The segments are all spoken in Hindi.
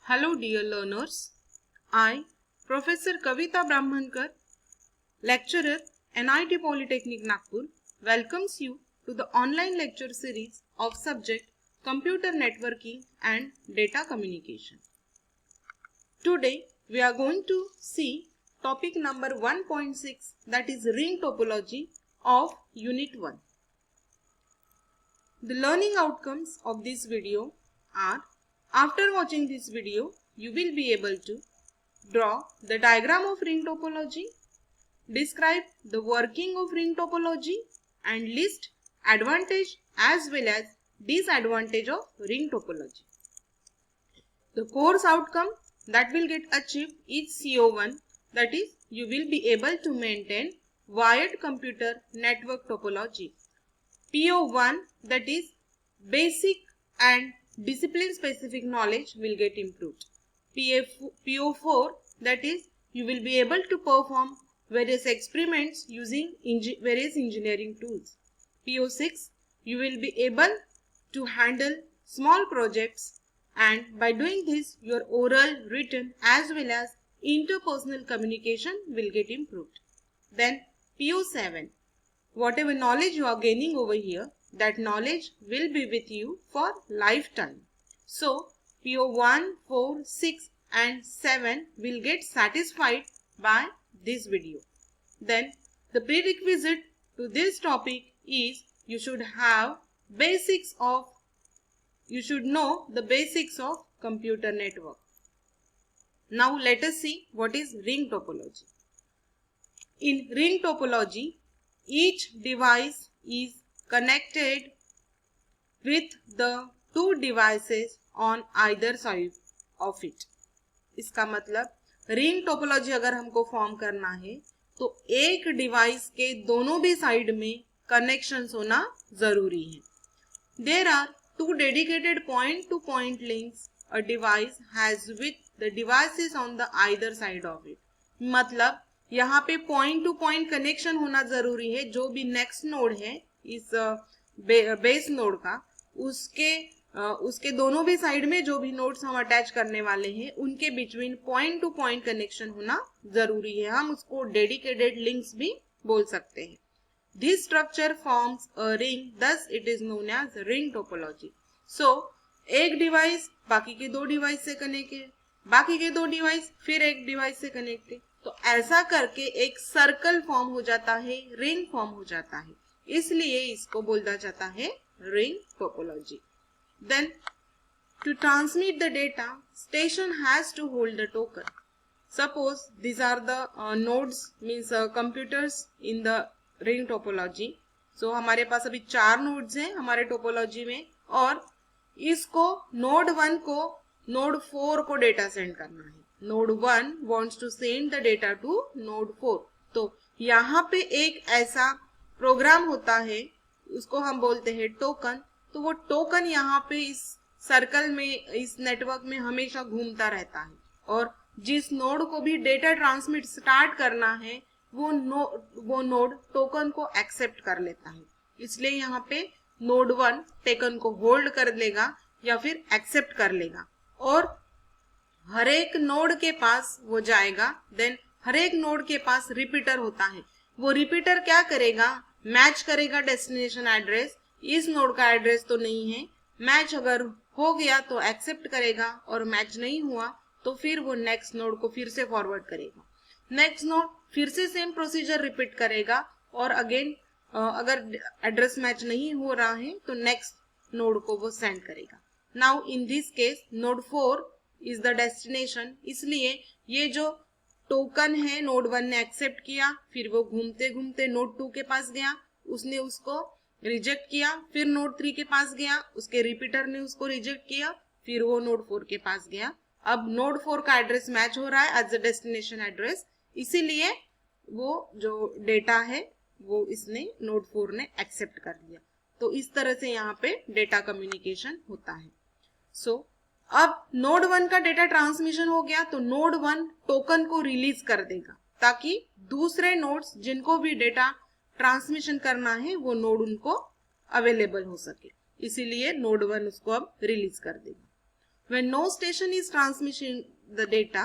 Hello dear learners, I, Professor Kavita Brahmankar, lecturer, NIT Polytechnic Nagpur, welcomes you to the online lecture series of subject Computer Networking and Data Communication. Today we are going to see topic number 1.6, that is ring topology of Unit 1. The learning outcomes of this video are: after watching this video, you will be able to draw the diagram of ring topology, describe the working of ring topology, and list advantage as well as disadvantage of ring topology. The course outcome that will get achieved is CO1, that is, you will be able to maintain wired computer network topology. PO1, that is basic and discipline specific knowledge, will get improved. PO4, that is you will be able to perform various experiments using various engineering tools. PO6, you will be able to handle small projects, and by doing this your oral, written as well as interpersonal communication will get improved. Then PO7, whatever knowledge you are gaining over here, that knowledge will be with you for lifetime. So PO1, 4, 6 and 7 will get satisfied by this video. Then the prerequisite to this topic is you should know the basics of computer network. Now let us see what is ring topology. In ring topology, each device is connected with the two devices on either side of it. इसका मतलब रिंग टोपोलॉजी अगर हमको फॉर्म करना है तो एक डिवाइस के दोनों भी साइड में कनेक्शंस होना जरूरी है. There are two dedicated point-to-point links a device has with the devices on the either side of it. मतलब यहाँ पे पॉइंट टू पॉइंट कनेक्शन होना जरूरी है. जो भी नेक्स्ट नोड है इस बेस नोड का, उसके दोनों भी साइड में जो भी नोड्स हम अटैच करने वाले हैं उनके between point two point connection होना जरूरी है. हम उसको डेडिकेटेड लिंक्स भी बोल सकते हैं. This structure forms a ring, thus it is known as ring topology. So एक डिवाइस बाकी के दो डिवाइस से कनेक्ट है, बाकी के दो डिवाइस फिर एक डिवाइस से कनेक्ट है, तो ऐसा करके एक सर्कल फॉर्म हो जाता है, रिंग फॉर्म हो जाता है. इसलिए इसको बोला जाता है ring topology. Then to transmit the data, station has to hold the token. Suppose these are the nodes, means computers in the ring topology. So हमारे पास अभी 4 नोड्स हैं हमारे टोपोलॉजी में, और इसको नोड 1 को नोड 4 को डेटा सेंड करना है. Node 1 wants to send the data to node 4. तो यहाँ पे एक ऐसा प्रोग्राम होता है, उसको हम बोलते हैं टोकन. तो वो टोकन यहाँ पे इस सर्कल में, इस नेटवर्क में हमेशा घूमता रहता है, और जिस नोड को भी डेटा ट्रांसमिट स्टार्ट करना है वो नोड टोकन को एक्सेप्ट कर लेता है. इसलिए यहाँ पे नोड 1 टोकन को होल्ड कर लेगा या फिर एक्सेप्ट कर लेगा, और हर एक नोड के पास वो जाएगा. देन हर एक नोड के पास रिपीटर होता है. वो रिपीटर क्या करेगा, मैच करेगा डेस्टिनेशन एड्रेस. इस नोड का एड्रेस तो नहीं है, मैच अगर हो गया तो एक्सेप्ट करेगा, और मैच नहीं हुआ तो फिर वो नेक्स्ट नोड को फिर से फॉरवर्ड करेगा. नेक्स्ट नोड फिर से सेम प्रोसीजर रिपीट करेगा, और अगेन अगर एड्रेस मैच नहीं हो रहा है तो नेक्स्ट नोड को वो सेंड करेगा. Now in this case node 4 is the destination. इसलिए ये जो टोकन है नोड 1 ने एक्सेप्ट किया, फिर वो घूमते घूमते नोड 2 के पास गया, उसने उसको रिजेक्ट किया, फिर नोड 3 के पास गया, उसके रिपीटर ने उसको रिजेक्ट किया, फिर वो नोड 4 के पास गया. अब नोड 4 का एड्रेस मैच हो रहा है एज अ डेस्टिनेशन एड्रेस, इसीलिए वो जो डेटा है वो इसने नोड 4 ने एक्सेप्ट कर लिया. तो इस तरह से यहाँ पे डेटा कम्युनिकेशन होता है. सो अब नोड 1 का डेटा ट्रांसमिशन हो गया तो नोड 1 टोकन को रिलीज कर देगा, ताकि दूसरे नोड्स जिनको भी डेटा ट्रांसमिशन करना है वो नोड उनको अवेलेबल हो सके. इसीलिए नोड 1 उसको अब रिलीज कर देगा. When no station is transmitting the data,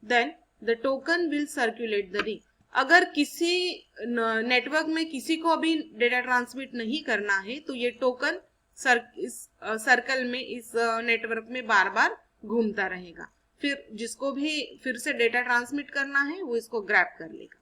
then the token will circulate the ring. अगर किसी नेटवर्क में किसी को अभी डेटा ट्रांसमिट नहीं करना है तो ये टोकन इस सर्कल में इस नेटवर्क में बार बार घूमता रहेगा, फिर जिसको भी फिर से डेटा ट्रांसमिट करना है वो इसको ग्रैब कर लेगा.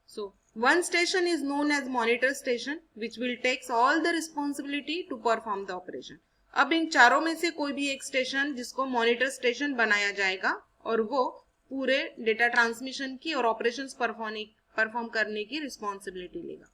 So one station is known as monitor station which will takes all the responsibility to perform the operation. अब इन चारों में से कोई भी एक स्टेशन जिसको मॉनिटर स्टेशन बनाया जाएगा और वो पूरे डेटा ट्रांसमिशन की और ऑपरेशंस परफॉर्म करने की रिस्पॉन्सिबिलिटी लेगा.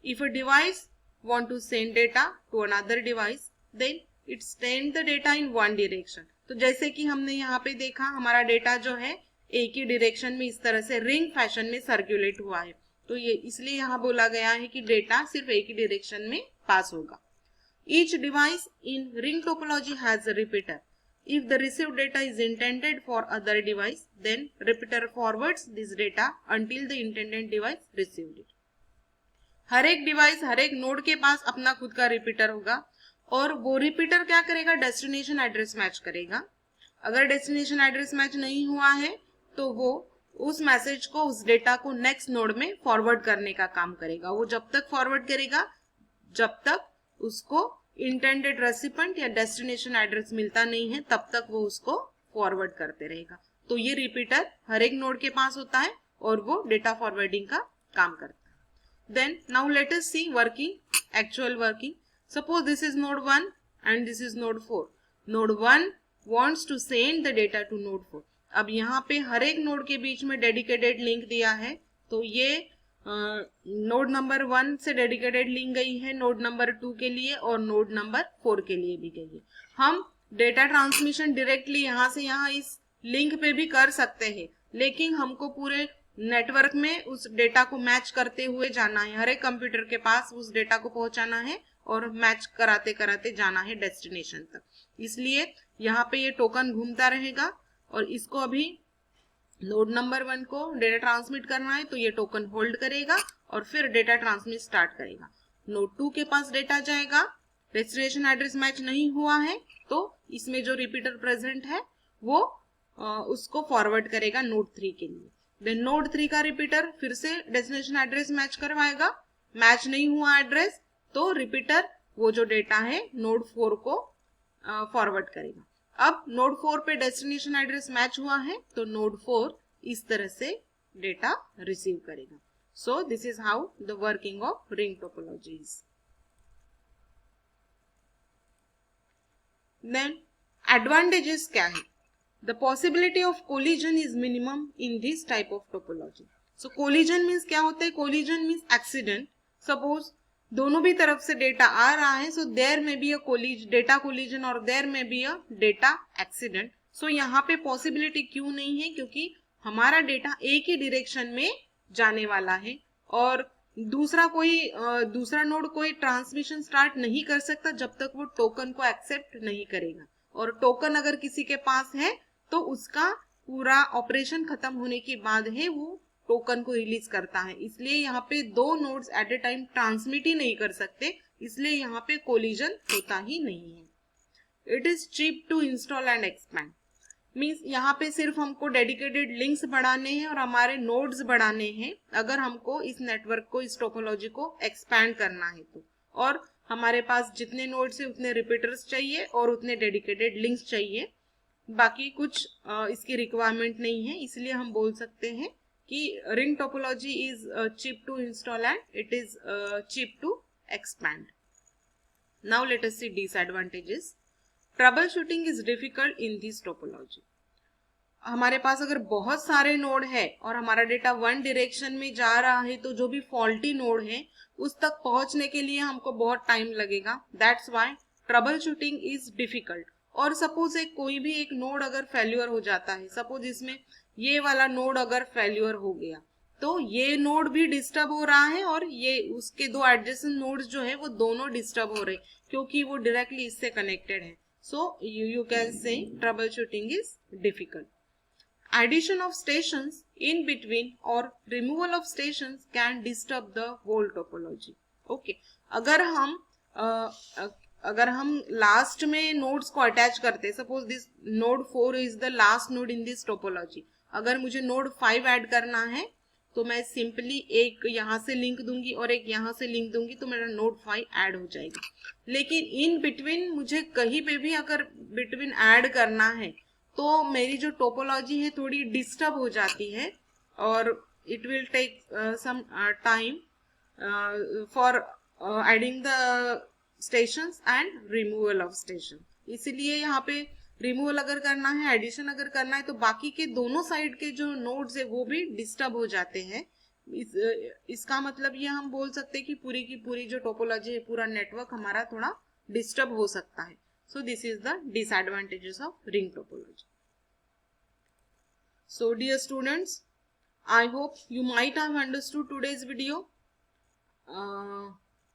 If a device want to send data to another device then it send the data in one direction. तो जैसे कि हमने यहाँ पे देखा हमारा डेटा जो है एक ही डायरेक्शन में इस तरह से रिंग फैशन में सर्कुलेट हुआ है, तो ये इसलिए यहाँ बोला गया है कि डेटा सिर्फ एक ही डायरेक्शन में पास होगा. Each device in ring topology has a repeater. If the received data is intended for other device, then repeater forwards this data until the intended device received it. हर एक डिवाइस हर एक नोड के पास अपना खुद का रिपीटर होगा और वो रिपीटर क्या करेगा, डेस्टिनेशन एड्रेस मैच करेगा. अगर डेस्टिनेशन एड्रेस मैच नहीं हुआ है तो वो उस मैसेज को उस डेटा को नेक्स्ट नोड में फॉरवर्ड करने का काम करेगा. वो जब तक फॉरवर्ड करेगा जब तक उसको इंटेंडेड रेसिपेंट या डेस्टिनेशन एड्रेस मिलता नहीं है तब तक वो उसको फॉरवर्ड करते रहेगा. तो ये रिपीटर हर एक नोड के पास होता है और वो डेटा फॉरवर्डिंग का काम करता है. Then now let us see working, actual working. Suppose this is node 1 and this is node 4. Node 1 wants to send the data to node 4. अब यहाँ पे हर एक नोड के बीच में डेडिकेटेड लिंक दिया है, तो ये नोड नंबर 1 से डेडिकेटेड लिंक गई है नोड नंबर 2 के लिए और नोड नंबर 4 के लिए भी गई है. हम डेटा ट्रांसमिशन डायरेक्टली यहाँ से यहाँ इस लिंक पे भी कर सकते हैं, लेकिन हमको पूरे नेटवर्क में उस डेटा को मैच करते हुए जाना है. हर एक कंप्यूटर के पास उस डेटा को पहुंचाना है और मैच कराते कराते जाना है डेस्टिनेशन तक. इसलिए यहाँ पे ये टोकन घूमता रहेगा और इसको अभी नोड नंबर 1 को डेटा ट्रांसमिट करना है तो ये टोकन होल्ड करेगा और फिर डेटा ट्रांसमिट स्टार्ट करेगा. नोड 2 के पास डेटा जाएगा, डेस्टिनेशन एड्रेस मैच नहीं हुआ है तो इसमें जो रिपीटर प्रेजेंट है वो उसको फॉरवर्ड करेगा नोड 3 के लिए. देन नोड 3 का रिपीटर फिर से डेस्टिनेशन एड्रेस मैच करवाएगा, मैच नहीं हुआ एड्रेस तो रिपीटर वो जो डेटा है नोड 4 को फॉरवर्ड करेगा. अब नोड 4 पे डेस्टिनेशन एड्रेस मैच हुआ है तो नोड 4 इस तरह से डेटा रिसीव करेगा. So this is how the working of ring topology is. Then advantages क्या है? The possibility of collision is minimum in this type of topology. So collision means क्या होता है? Collision means accident. सपोज दोनों भी तरफ से डेटा आ रहा है, सो देयर में बी अ डेटा कोलिजन और देयर में बी अ डेटा एक्सीडेंट. सो यहाँ पे पॉसिबिलिटी क्यों नहीं है? क्योंकि हमारा डेटा एक ही डायरेक्शन में जाने वाला है और दूसरा नोड कोई ट्रांसमिशन स्टार्ट नहीं कर सकता जब तक वो टोकन को एक्सेप्ट नहीं करेगा. और टोकन अगर किसी के पास है तो उसका पूरा ऑपरेशन खत्म होने के बाद है वो टोकन को रिलीज करता है. इसलिए यहाँ पे दो nodes at a time transmit ही नहीं कर सकते, इसलिए यहाँ पे कोलिजन होता ही नहीं है. It is cheap to install and expand. Means यहाँ पे सिर्फ हमको डेडिकेटेड लिंक्स बढ़ाने हैं और हमारे नोड्स बढ़ाने हैं अगर हमको इस नेटवर्क को, इस टोपोलॉजी को एक्सपैंड करना है तो. और हमारे पास जितने नोड्स है उतने रिपीटर्स चाहिए और उतने डेडिकेटेड लिंक्स चाहिए. बाकी कुछ इसकी रिक्वायरमेंट नहीं है, इसलिए हम बोल सकते हैं कि ring topology is cheap to install and it is cheap to expand. Now let us see disadvantages. Troubleshooting is difficult in this topology. हमारे पास अगर बहुत सारे नोड है और हमारा डेटा वन डायरेक्शन में जा रहा है तो जो भी फॉल्टी नोड है उस तक पहुंचने के लिए हमको बहुत टाइम लगेगा. That's why trouble shooting is difficult. और सपोज कोई भी एक नोड अगर फेल्यूर हो जाता है, सपोज इसमें ये वाला नोड अगर फेल्यूर हो गया तो ये नोड भी डिस्टर्ब हो रहा है और ये उसके दो एडजेसेंट नोड्स जो है वो दोनों डिस्टर्ब हो रहे क्योंकि वो डायरेक्टली इससे कनेक्टेड है. So you can say trouble shooting is difficult. Addition of stations in between or removal of stations can disturb the whole topology. Okay, अगर हम अगर हम लास्ट में नोड्स को अटैच करते, suppose this node 4 is the last node in this topology, अगर मुझे नोड 5 ऐड करना है तो मैं सिंपली एक यहाँ से लिंक दूंगी और एक यहाँ से लिंक दूंगी तो मेरा नोड 5 ऐड हो जाएगी। लेकिन इन बिटवीन मुझे कहीं पे भी अगर बिटवीन ऐड करना है तो मेरी जो टोपोलॉजी है थोड़ी डिस्टर्ब हो जाती है और it will take some time for adding the stations and removal of station. इसीलिए यहाँ पे रिमूवल अगर करना है, एडिशन अगर करना है तो बाकी के दोनों साइड के जो नोड्स है वो भी डिस्टर्ब हो जाते हैं। इसका मतलब ये हम बोल सकते हैं कि पूरी की पूरी जो टोपोलॉजी है, पूरा नेटवर्क हमारा थोड़ा डिस्टर्ब हो सकता है। सो this is the disadvantages of ring topology. So dear students, I hope you might have understood today's video.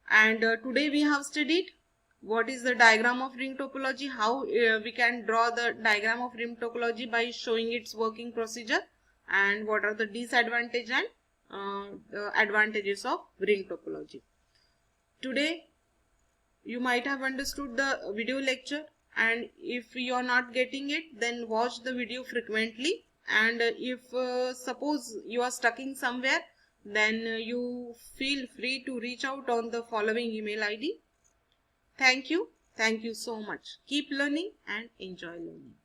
And today we have studied what is the diagram of ring topology, how we can draw the diagram of ring topology by showing its working procedure, and what are the disadvantages and the advantages of ring topology. Today you might have understood the video lecture, and if you are not getting it then watch the video frequently, and if suppose you are stuck in somewhere, then you feel free to reach out on the following email ID. Thank you so much. Keep learning and enjoy learning.